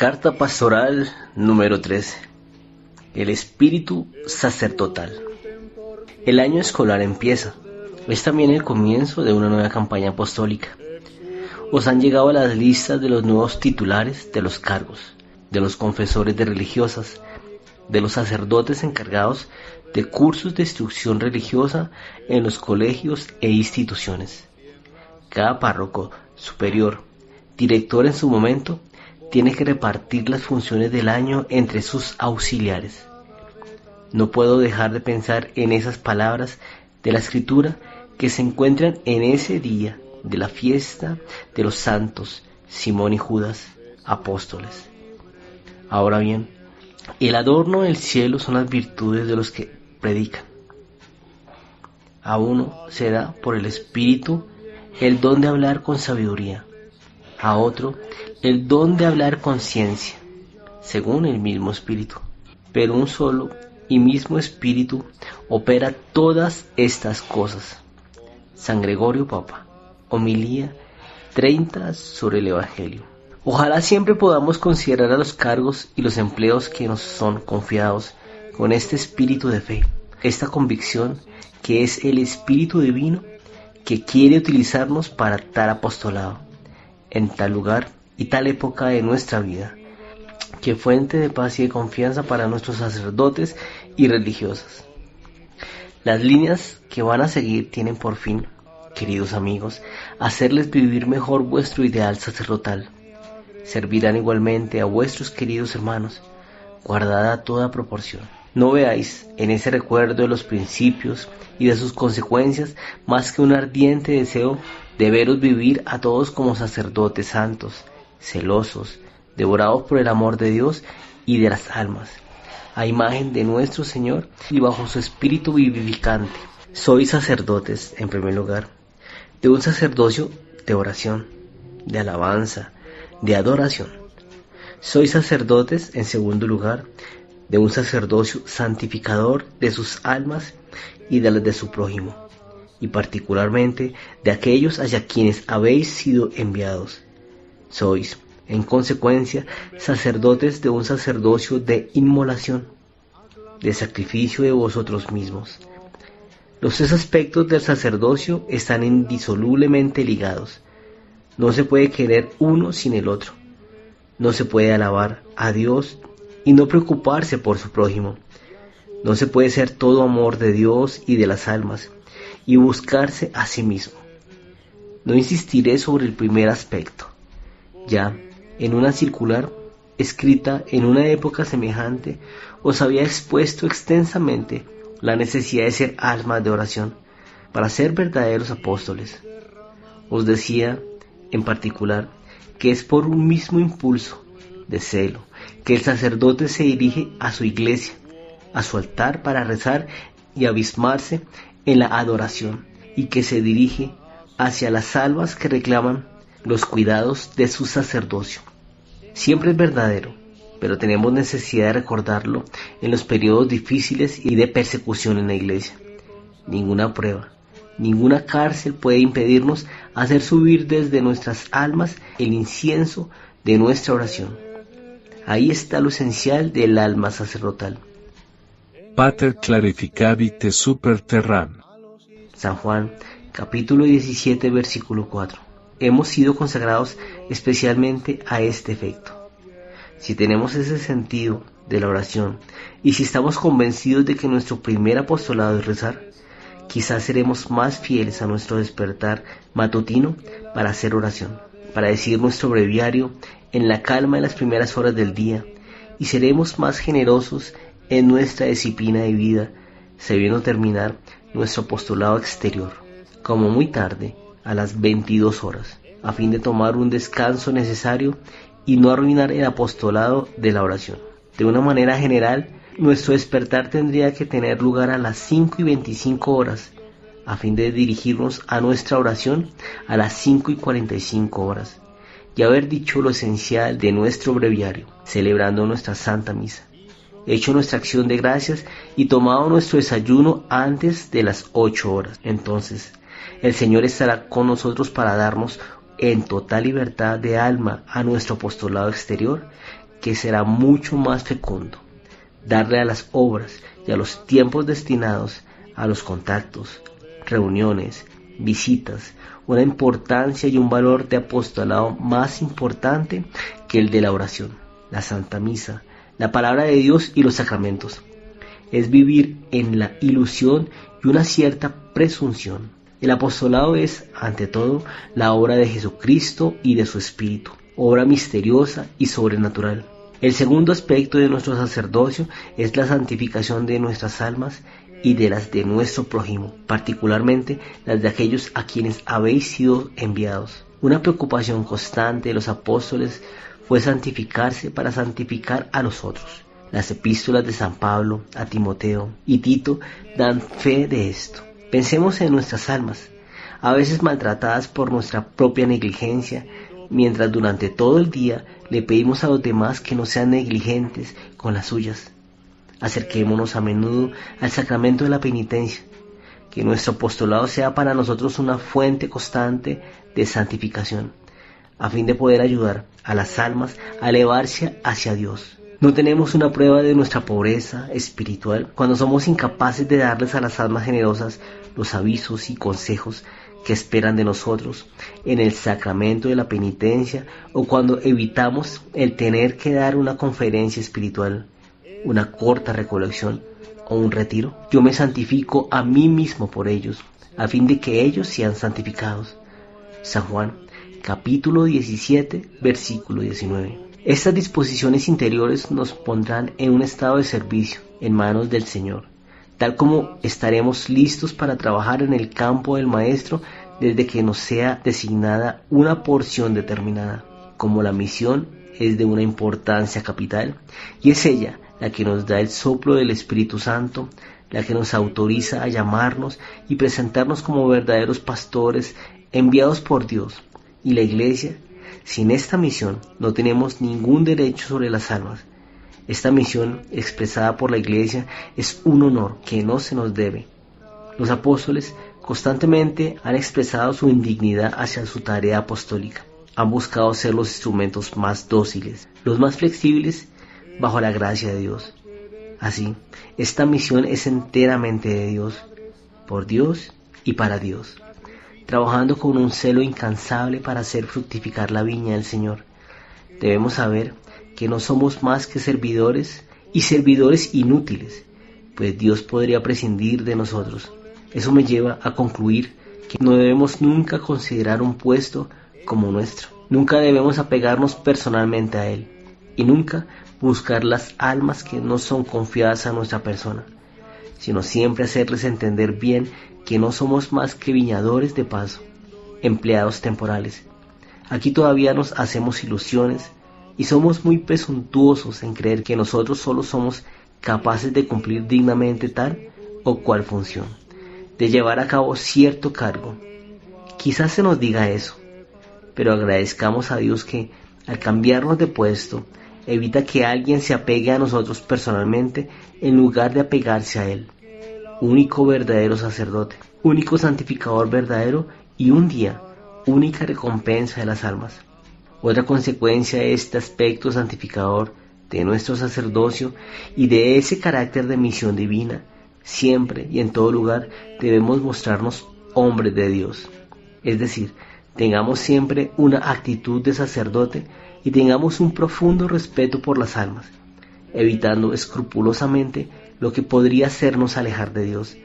Carta pastoral número 13. El espíritu sacerdotal. El año escolar empieza. Es también el comienzo de una nueva campaña apostólica. Os han llegado las listas de los nuevos titulares de los cargos, de los confesores de religiosas, de los sacerdotes encargados de cursos de instrucción religiosa en los colegios e instituciones. Cada párroco, superior, director en su momento, tiene que repartir las funciones del año entre sus auxiliares. No puedo dejar de pensar en esas palabras de la Escritura que se encuentran en ese día de la fiesta de los santos Simón y Judas, apóstoles. Ahora bien, el adorno del cielo son las virtudes de los que predican. A uno se da por el Espíritu el don de hablar con sabiduría, a otro el don de hablar con ciencia, según el mismo Espíritu. Pero un solo y mismo Espíritu opera todas estas cosas. San Gregorio Papa, homilía 30 sobre el Evangelio. Ojalá siempre podamos considerar a los cargos y los empleos que nos son confiados con este espíritu de fe, esta convicción que es el Espíritu Divino que quiere utilizarnos para tal apostolado, en tal lugar y tal época de nuestra vida, que fuente de paz y de confianza para nuestros sacerdotes y religiosas. Las líneas que van a seguir tienen por fin, queridos amigos, hacerles vivir mejor vuestro ideal sacerdotal. Servirán igualmente a vuestros queridos hermanos, guardada toda proporción. No veáis en ese recuerdo de los principios y de sus consecuencias más que un ardiente deseo de veros vivir a todos como sacerdotes santos, celosos, devorados por el amor de Dios y de las almas, a imagen de nuestro Señor y bajo su espíritu vivificante. Sois sacerdotes, en primer lugar, de un sacerdocio de oración, de alabanza, de adoración. Sois sacerdotes, en segundo lugar, de un sacerdocio santificador de sus almas y de las de su prójimo, y particularmente de aquellos hacia quienes habéis sido enviados. Sois, en consecuencia, sacerdotes de un sacerdocio de inmolación, de sacrificio de vosotros mismos. Los tres aspectos del sacerdocio están indisolublemente ligados. No se puede querer uno sin el otro. No se puede alabar a Dios y no preocuparse por su prójimo. No se puede ser todo amor de Dios y de las almas y buscarse a sí mismo. No insistiré sobre el primer aspecto. Ya en una circular escrita en una época semejante os había expuesto extensamente la necesidad de ser almas de oración para ser verdaderos apóstoles. Os decía en particular que es por un mismo impulso de celo que el sacerdote se dirige a su iglesia, a su altar para rezar y abismarse en la adoración, y que se dirige hacia las almas que reclaman los cuidados de su sacerdocio. Siempre es verdadero, pero tenemos necesidad de recordarlo en los periodos difíciles y de persecución en la iglesia. Ninguna prueba, ninguna cárcel puede impedirnos hacer subir desde nuestras almas el incienso de nuestra oración. Ahí está lo esencial del alma sacerdotal. Pater clarificavit super terram. San Juan, capítulo 17, versículo 4. Hemos sido consagrados especialmente a este efecto. Si tenemos ese sentido de la oración y si estamos convencidos de que nuestro primer apostolado es rezar, quizás seremos más fieles a nuestro despertar matutino para hacer oración, para decir nuestro breviario en la calma de las primeras horas del día, y seremos más generosos en nuestra disciplina de vida, sabiendo terminar nuestro apostolado exterior, como muy tarde, a las 22 horas, a fin de tomar un descanso necesario y no arruinar el apostolado de la oración. De una manera general, nuestro despertar tendría que tener lugar a las 5:25, a fin de dirigirnos a nuestra oración a las 5:45, y haber dicho lo esencial de nuestro breviario, celebrando nuestra Santa Misa, hecho nuestra acción de gracias y tomado nuestro desayuno antes de las 8 horas. Entonces, el Señor estará con nosotros para darnos en total libertad de alma a nuestro apostolado exterior que será mucho más fecundo darle a las obras y a los tiempos destinados a los contactos, reuniones, visitas, una importancia y un valor de apostolado más importante que el de la oración, la Santa Misa, la palabra de Dios y los sacramentos. Es vivir en la ilusión y una cierta presunción. El apostolado es, ante todo, la obra de Jesucristo y de su Espíritu, obra misteriosa y sobrenatural. El segundo aspecto de nuestro sacerdocio es la santificación de nuestras almas y de las de nuestro prójimo, particularmente las de aquellos a quienes habéis sido enviados. Una preocupación constante de los apóstoles fue santificarse para santificar a los otros. Las epístolas de San Pablo a Timoteo y Tito dan fe de esto. Pensemos en nuestras almas, a veces maltratadas por nuestra propia negligencia, mientras durante todo el día le pedimos a los demás que no sean negligentes con las suyas. Acerquémonos a menudo al sacramento de la penitencia, que nuestro apostolado sea para nosotros una fuente constante de santificación, a fin de poder ayudar a las almas a elevarse hacia Dios. No tenemos una prueba de nuestra pobreza espiritual cuando somos incapaces de darles a las almas generosas los avisos y consejos que esperan de nosotros en el sacramento de la penitencia, o cuando evitamos el tener que dar una conferencia espiritual, una corta recolección o un retiro. Yo me santifico a mí mismo por ellos, a fin de que ellos sean santificados. San Juan, capítulo 17, versículo 19. Estas disposiciones interiores nos pondrán en un estado de servicio, en manos del Señor, tal como estaremos listos para trabajar en el campo del Maestro desde que nos sea designada una porción determinada. Como la misión es de una importancia capital, y es ella la que nos da el soplo del Espíritu Santo, la que nos autoriza a llamarnos y presentarnos como verdaderos pastores enviados por Dios y la Iglesia. Sin esta misión no tenemos ningún derecho sobre las almas. Esta misión expresada por la Iglesia es un honor que no se nos debe. Los apóstoles constantemente han expresado su indignidad hacia su tarea apostólica. Han buscado ser los instrumentos más dóciles, los más flexibles bajo la gracia de Dios. Así, esta misión es enteramente de Dios, por Dios y para Dios, trabajando con un celo incansable para hacer fructificar la viña del Señor. Debemos saber que no somos más que servidores y servidores inútiles, pues Dios podría prescindir de nosotros. Eso me lleva a concluir que no debemos nunca considerar un puesto como nuestro. Nunca debemos apegarnos personalmente a él y nunca buscar las almas que no son confiadas a nuestra persona, sino siempre hacerles entender bien que no somos más que viñadores de paso, empleados temporales. Aquí todavía nos hacemos ilusiones y somos muy presuntuosos en creer que nosotros solo somos capaces de cumplir dignamente tal o cual función, de llevar a cabo cierto cargo. Quizás se nos diga eso, pero agradezcamos a Dios que, al cambiarnos de puesto, evita que alguien se apegue a nosotros personalmente en lugar de apegarse a Él, único verdadero sacerdote, único santificador verdadero y un día, única recompensa de las almas. Otra consecuencia de este aspecto santificador de nuestro sacerdocio y de ese carácter de misión divina, siempre y en todo lugar debemos mostrarnos hombres de Dios. Es decir, tengamos siempre una actitud de sacerdote y tengamos un profundo respeto por las almas, evitando escrupulosamente lo que podría hacernos alejar de Dios.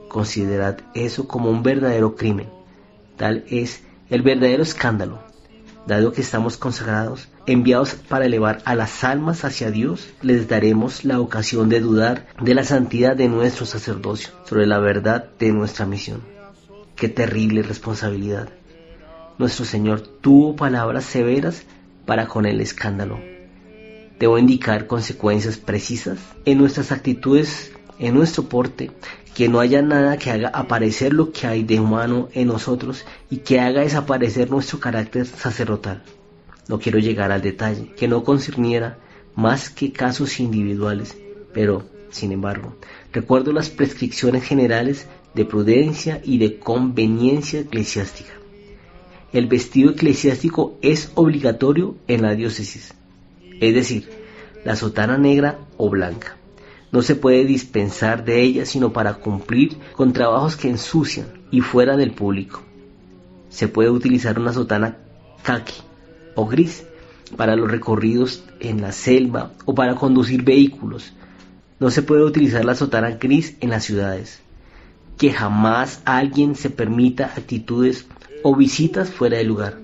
Considerad eso como un verdadero crimen. Tal es el verdadero escándalo. Dado que estamos consagrados, enviados para elevar a las almas hacia Dios, les daremos la ocasión de dudar de la santidad de nuestro sacerdocio, sobre la verdad de nuestra misión. ¡Qué terrible responsabilidad! Nuestro Señor tuvo palabras severas para con el escándalo. Debo indicar consecuencias precisas en nuestras actitudes, en nuestro porte, que no haya nada que haga aparecer lo que hay de humano en nosotros y que haga desaparecer nuestro carácter sacerdotal. No quiero llegar al detalle, que no concerniera más que casos individuales, pero, sin embargo, recuerdo las prescripciones generales de prudencia y de conveniencia eclesiástica. El vestido eclesiástico es obligatorio en la diócesis. es decir, la sotana negra o blanca. No se puede dispensar de ella sino para cumplir con trabajos que ensucian y fuera del público. Se puede utilizar una sotana caqui o gris para los recorridos en la selva o para conducir vehículos. No se puede utilizar la sotana gris en las ciudades. Que jamás alguien se permita actitudes o visitas fuera de lugar.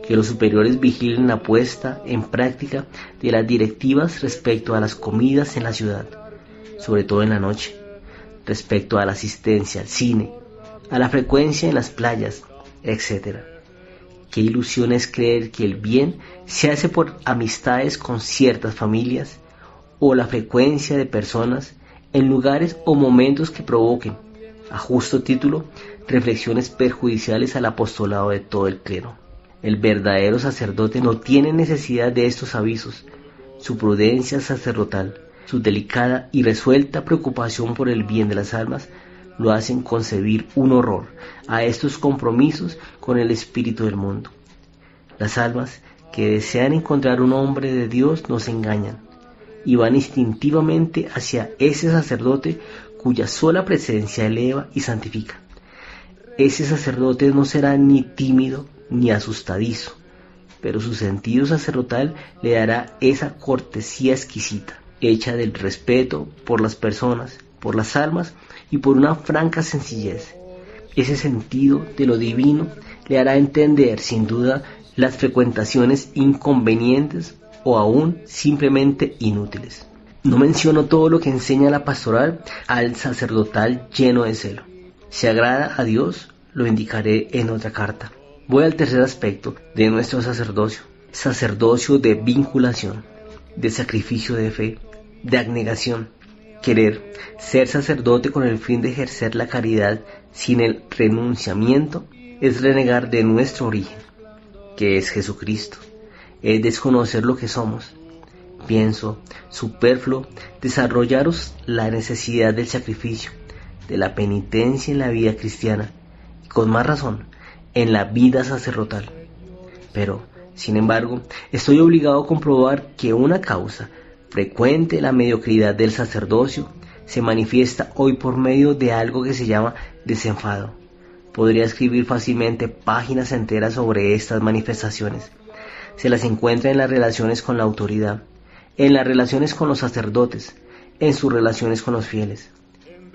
Que los superiores vigilen la puesta en práctica de las directivas respecto a las comidas en la ciudad, sobre todo en la noche, respecto a la asistencia al cine, a la frecuencia en las playas, etc. Qué ilusión es creer que el bien se hace por amistades con ciertas familias o la frecuencia de personas en lugares o momentos que provoquen, a justo título, reflexiones perjudiciales al apostolado de todo el clero. El verdadero sacerdote no tiene necesidad de estos avisos. Su prudencia sacerdotal, su delicada y resuelta preocupación por el bien de las almas, lo hacen concebir un horror a estos compromisos con el espíritu del mundo. Las almas que desean encontrar un hombre de Dios no se engañan y van instintivamente hacia ese sacerdote cuya sola presencia eleva y santifica. Ese sacerdote no será ni tímido ni asustadizo, pero su sentido sacerdotal le dará esa cortesía exquisita, hecha del respeto por las personas, por las almas y por una franca sencillez. Ese sentido de lo divino le hará entender sin duda las frecuentaciones inconvenientes o aún simplemente inútiles. No menciono todo lo que enseña la pastoral al sacerdotal lleno de celo. Si agrada a Dios, lo indicaré en otra carta. Voy al tercer aspecto de nuestro sacerdocio. Sacerdocio de vinculación, de sacrificio de fe, de abnegación. Querer ser sacerdote con el fin de ejercer la caridad sin el renunciamiento es renegar de nuestro origen, que es Jesucristo. Es desconocer lo que somos. Pienso superfluo desarrollaros la necesidad del sacrificio, de la penitencia en la vida cristiana, y con más razón, en la vida sacerdotal. Pero, sin embargo, estoy obligado a comprobar que una causa frecuente de la mediocridad del sacerdocio se manifiesta hoy por medio de algo que se llama desenfado. Podría escribir fácilmente páginas enteras sobre estas manifestaciones. Se las encuentra en las relaciones con la autoridad, en las relaciones con los sacerdotes, en sus relaciones con los fieles.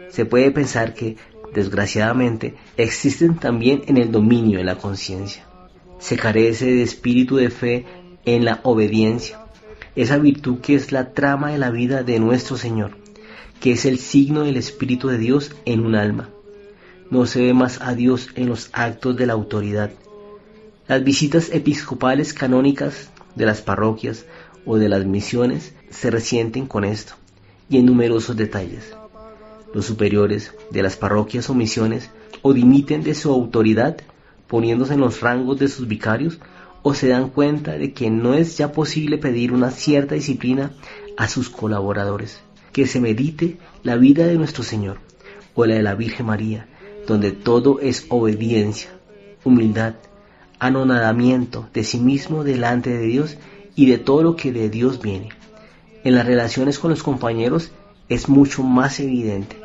Se puede pensar que, desgraciadamente, existen también en el dominio de la conciencia. Se carece de espíritu de fe en la obediencia, esa virtud que es la trama de la vida de nuestro Señor, que es el signo del Espíritu de Dios en un alma. No se ve más a Dios en los actos de la autoridad. Las visitas episcopales canónicas de las parroquias o de las misiones se resienten con esto, y en numerosos detalles. Los superiores de las parroquias o misiones o dimiten de su autoridad poniéndose en los rangos de sus vicarios, o se dan cuenta de que no es ya posible pedir una cierta disciplina a sus colaboradores, que se medite la vida de nuestro Señor o la de la Virgen María, donde todo es obediencia, humildad, anonadamiento de sí mismo delante de Dios y de todo lo que de Dios viene. En las relaciones con los compañeros es mucho más evidente,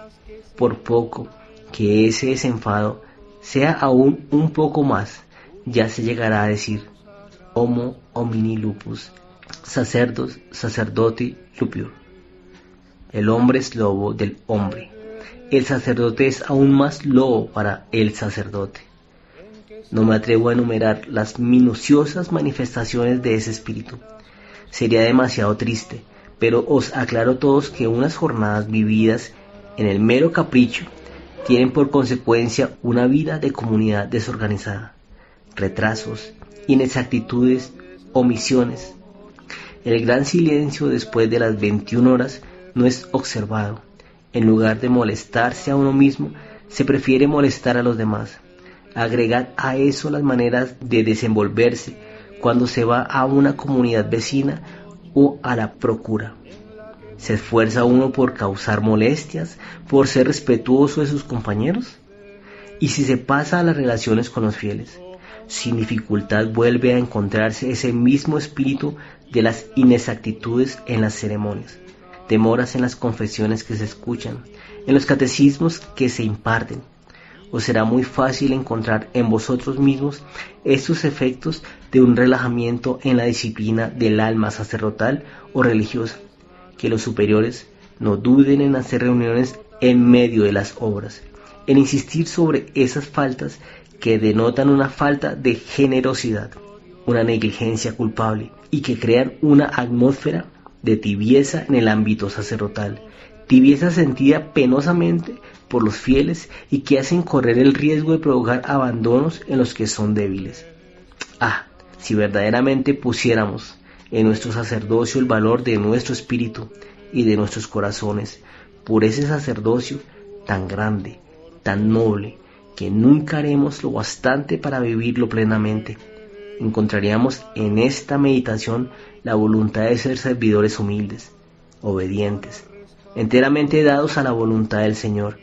por poco que ese desenfado sea aún un poco más, ya se llegará a decir homo homini lupus, sacerdoti lupiur. El hombre es lobo del hombre. El sacerdote es aún más lobo para el sacerdote. No me atrevo a enumerar las minuciosas manifestaciones de ese espíritu. Sería demasiado triste, pero os aclaro todos que unas jornadas vividas en el mero capricho tienen por consecuencia una vida de comunidad desorganizada, retrasos, inexactitudes, omisiones. El gran silencio después de las 21 horas no es observado. En lugar de molestarse a uno mismo, se prefiere molestar a los demás. Agregad a eso las maneras de desenvolverse cuando se va a una comunidad vecina o a la procura. ¿Se esfuerza uno por causar molestias, por ser respetuoso de sus compañeros? Y si se pasa a las relaciones con los fieles, sin dificultad vuelve a encontrarse ese mismo espíritu de las inexactitudes en las ceremonias, demoras en las confesiones que se escuchan, en los catecismos que se imparten. Os será muy fácil encontrar en vosotros mismos estos efectos de un relajamiento en la disciplina del alma sacerdotal o religiosa, que los superiores no duden en hacer reuniones en medio de las obras, en insistir sobre esas faltas que denotan una falta de generosidad, una negligencia culpable y que crean una atmósfera de tibieza en el ámbito sacerdotal, tibieza sentida penosamente por los fieles y que hacen correr el riesgo de provocar abandonos en los que son débiles. Si verdaderamente pusiéramos en nuestro sacerdocio el valor de nuestro espíritu y de nuestros corazones, por ese sacerdocio tan grande, tan noble, que nunca haremos lo bastante para vivirlo plenamente, encontraríamos en esta meditación la voluntad de ser servidores humildes, obedientes, enteramente dados a la voluntad del Señor,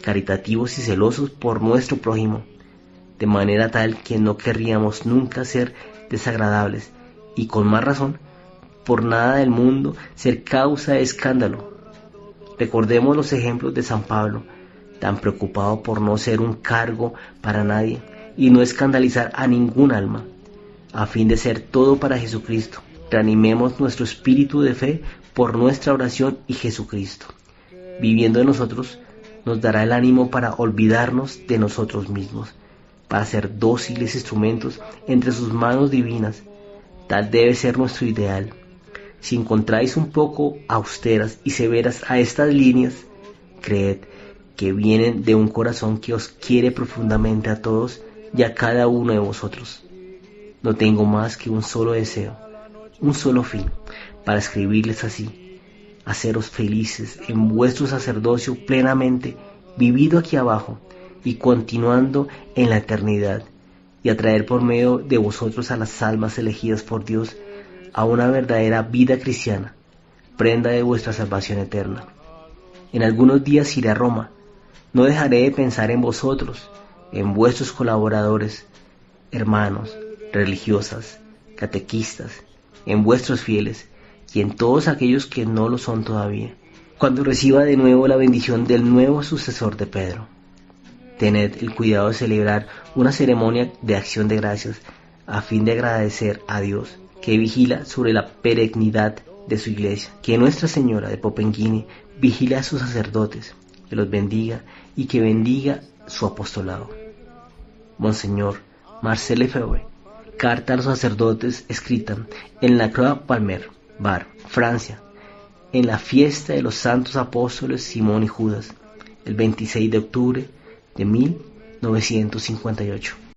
caritativos y celosos por nuestro prójimo, de manera tal que no querríamos nunca ser desagradables y con más razón, por nada del mundo ser causa de escándalo. Recordemos los ejemplos de San Pablo, tan preocupado por no ser un cargo para nadie y no escandalizar a ningún alma, a fin de ser todo para Jesucristo. Reanimemos nuestro espíritu de fe por nuestra oración y Jesucristo, viviendo en nosotros, nos dará el ánimo para olvidarnos de nosotros mismos, para ser dóciles instrumentos entre sus manos divinas. Tal debe ser nuestro ideal. Si encontráis un poco austeras y severas a estas líneas, creed que vienen de un corazón que os quiere profundamente a todos y a cada uno de vosotros. No tengo más que un solo deseo, un solo fin, para escribirles así: haceros felices en vuestro sacerdocio plenamente vivido aquí abajo y continuando en la eternidad, y atraer por medio de vosotros a las almas elegidas por Dios a una verdadera vida cristiana, prenda de vuestra salvación eterna. En algunos días iré a Roma. No dejaré de pensar en vosotros, en vuestros colaboradores, hermanos, religiosas, catequistas, en vuestros fieles y en todos aquellos que no lo son todavía, cuando reciba de nuevo la bendición del nuevo sucesor de Pedro. Tened el cuidado de celebrar una ceremonia de acción de gracias a fin de agradecer a Dios, que vigila sobre la perennidad de su iglesia. Que Nuestra Señora de Poppenguine vigile a sus sacerdotes, que los bendiga y que bendiga su apostolado. Monseñor Marcel Lefebvre. Carta a los sacerdotes escrita en la Croix Palmer, Bar, Francia, en la fiesta de los santos apóstoles Simón y Judas, el 26 de octubre de 1958.